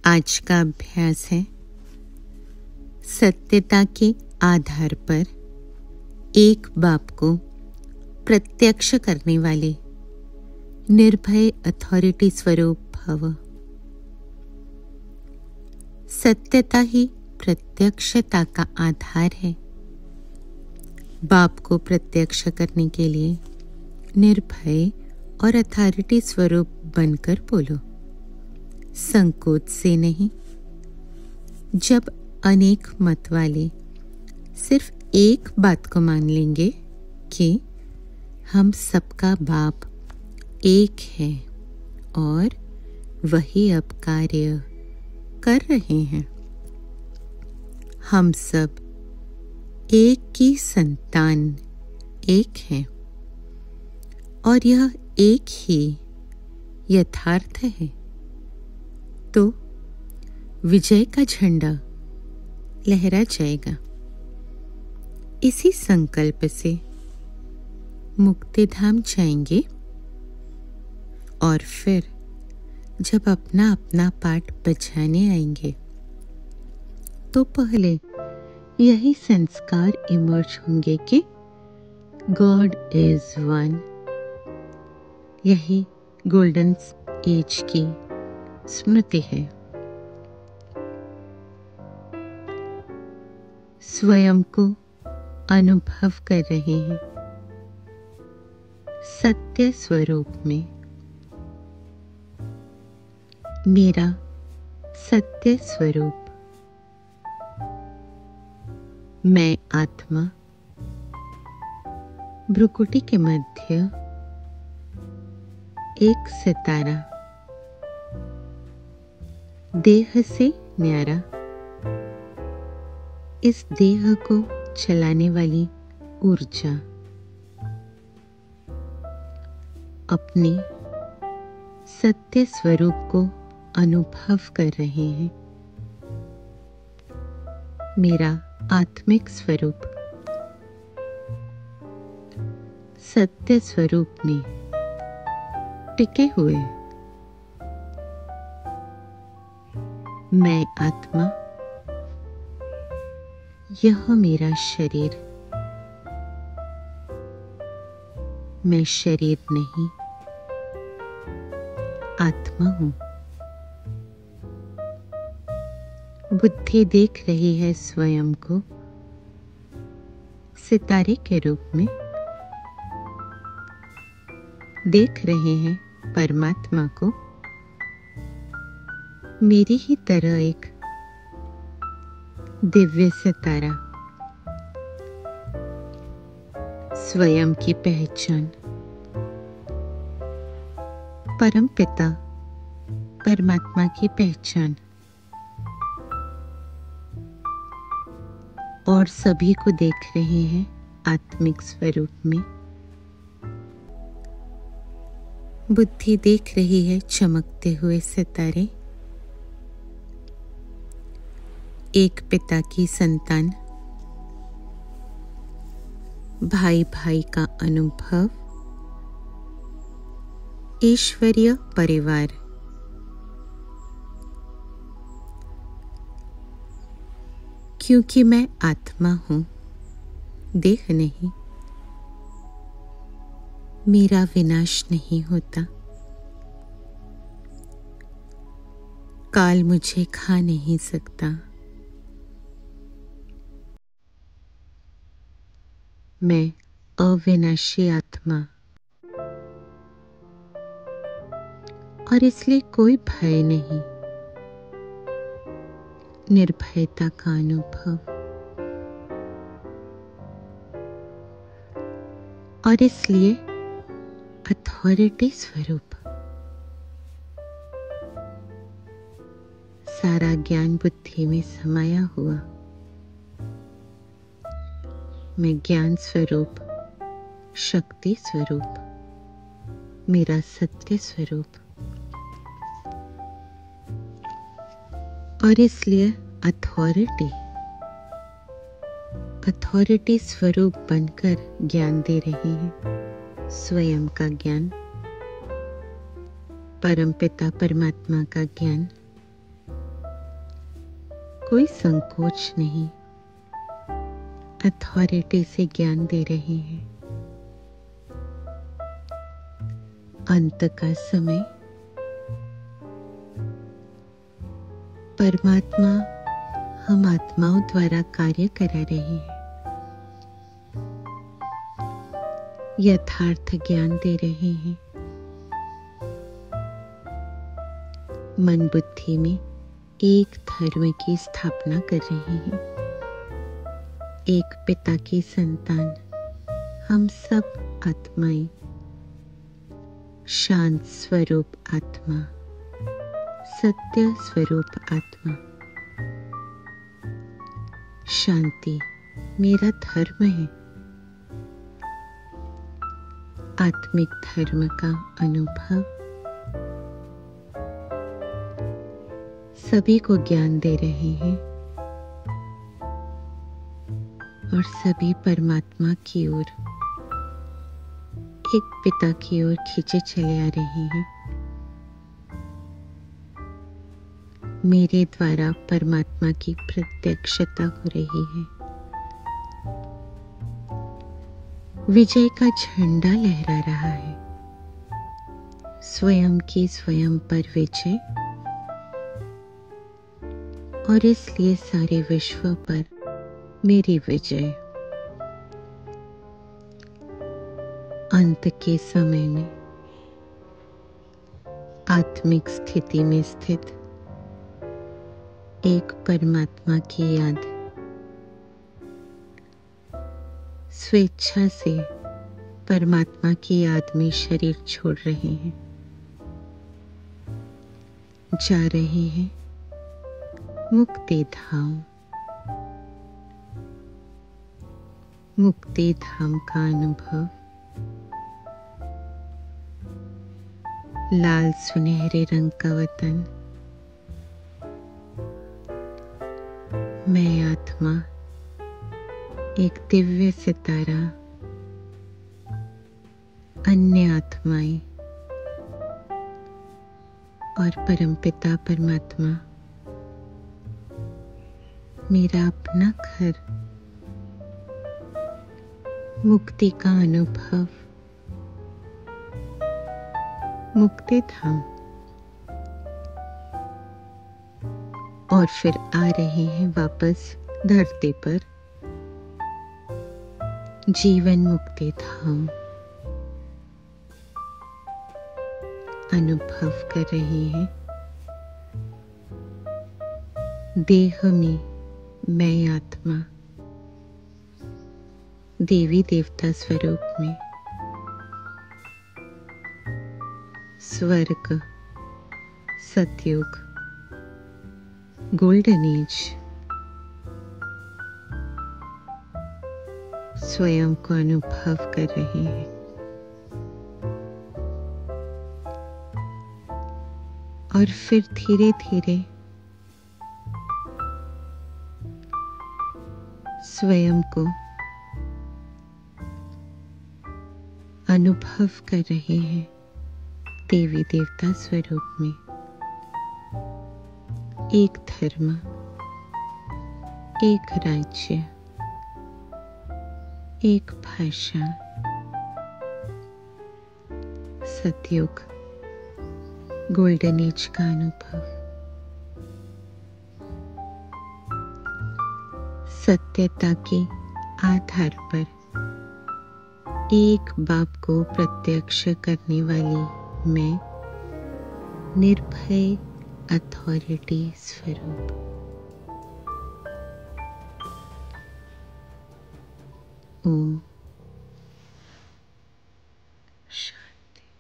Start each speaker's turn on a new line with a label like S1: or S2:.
S1: आज का अभ्यास है सत्यता के आधार पर एक बाप को प्रत्यक्ष करने वाले निर्भय अथॉरिटी स्वरूप भव। सत्यता ही प्रत्यक्षता का आधार है। बाप को प्रत्यक्ष करने के लिए निर्भय और अथॉरिटी स्वरूप बनकर बोलो, संकोच से नहीं। जब अनेक मत वाले सिर्फ एक बात को मान लेंगे कि हम सबका बाप एक है और वही अब कार्य कर रहे हैं, हम सब एक की संतान एक है और यह एक ही यथार्थ है, तो विजय का झंडा लहरा जाएगा। इसी संकल्प से मुक्ति धाम जाएंगे और फिर जब अपना अपना पाठ बजाने आएंगे तो पहले यही संस्कार इमर्ज होंगे कि गॉड इज वन। यही गोल्डन एज की स्मृति है। स्वयं को अनुभव कर रहे हैं सत्य स्वरूप में। मेरा सत्य स्वरूप, मैं आत्मा भ्रुकुटी के मध्य एक सितारा, देह से न्यारा, इस देह को चलाने वाली ऊर्जा, अपने सत्य स्वरूप को अनुभव कर रहे हैं। मेरा आत्मिक स्वरूप सत्य स्वरूप में टिके हुए। मैं आत्मा, यह मेरा शरीर, मैं शरीर नहीं, आत्मा हूं। बुद्धि देख रही है स्वयं को सितारे के रूप में, देख रहे हैं परमात्मा को मेरी ही तरह एक दिव्य सितारा। स्वयं की पहचान परम पिता परमात्मा की पहचान और सभी को देख रहे हैं आत्मिक स्वरूप में। बुद्धि देख रही है चमकते हुए सितारे। एक पिता की संतान, भाई भाई का अनुभव, ईश्वरीय परिवार। क्योंकि मैं आत्मा हूं, देह नहीं, मेरा विनाश नहीं होता। काल मुझे खा नहीं सकता। मैं अविनाशी आत्मा और इसलिए कोई भय नहीं। निर्भयता का अनुभव और इसलिए अथॉरिटी स्वरूप। सारा ज्ञान बुद्धि में समाया हुआ। मैं ज्ञान स्वरूप, शक्ति स्वरूप, मेरा सत्य स्वरूप और इसलिए अथॉरिटी स्वरूप बनकर ज्ञान दे रहे हैं। स्वयं का ज्ञान, परमपिता परमात्मा का ज्ञान, कोई संकोच नहीं, अथॉरिटी से ज्ञान दे रहे हैं। अंत का समय परमात्मा हम आत्माओं द्वारा कार्य करा रहे हैं, यथार्थ ज्ञान दे रहे हैं। मन बुद्धि में एक धर्म की स्थापना कर रहे हैं। एक पिता की संतान हम सब आत्माएं, शांत स्वरूप आत्मा, सत्य स्वरूप आत्मा। शांति मेरा धर्म है। आत्मिक धर्म का अनुभव सभी को ज्ञान दे रहे हैं और सभी परमात्मा की ओर, एक पिता की ओर खींचे चले आ रहे हैं। मेरे द्वारा परमात्मा की प्रत्यक्षता हो रही है। विजय का झंडा लहरा रहा है। स्वयं की स्वयं पर विजय, और इसलिए सारे विश्व पर मेरी विजय। अंत के समय में आत्मिक स्थिति में स्थित एक परमात्मा की याद स्वेच्छा से परमात्मा की याद में शरीर छोड़ रहे हैं, जा रहे हैं मुक्ति धाम। मुक्ति धाम का अनुभव लाल सुनहरे रंग का वतन, मैं आत्मा, एक दिव्य सितारा, अन्य आत्माएं और परमपिता परमात्मा, मेरा अपना घर। मुक्ति का अनुभव, मुक्ति धाम। और फिर आ रहे हैं वापस धरती पर, जीवन मुक्ति धाम अनुभव कर रहे हैं। देह में मैं आत्मा, देवी देवता स्वरूप में, स्वर्ग, सतयुग, गोल्डन एज, स्वयं को अनुभव कर रहे हैं। और फिर धीरे धीरे स्वयं को अनुभव कर रहे हैं देवी देवता स्वरूप में। एक धर्म, एक राज्य, एक भाषा, सतयुग, गोल्डन एज का अनुभव। सत्यता के आधार पर एक बाप को प्रत्यक्ष करने वाली मैं, निर्भय अथॉरिटी स्वरूप। ओम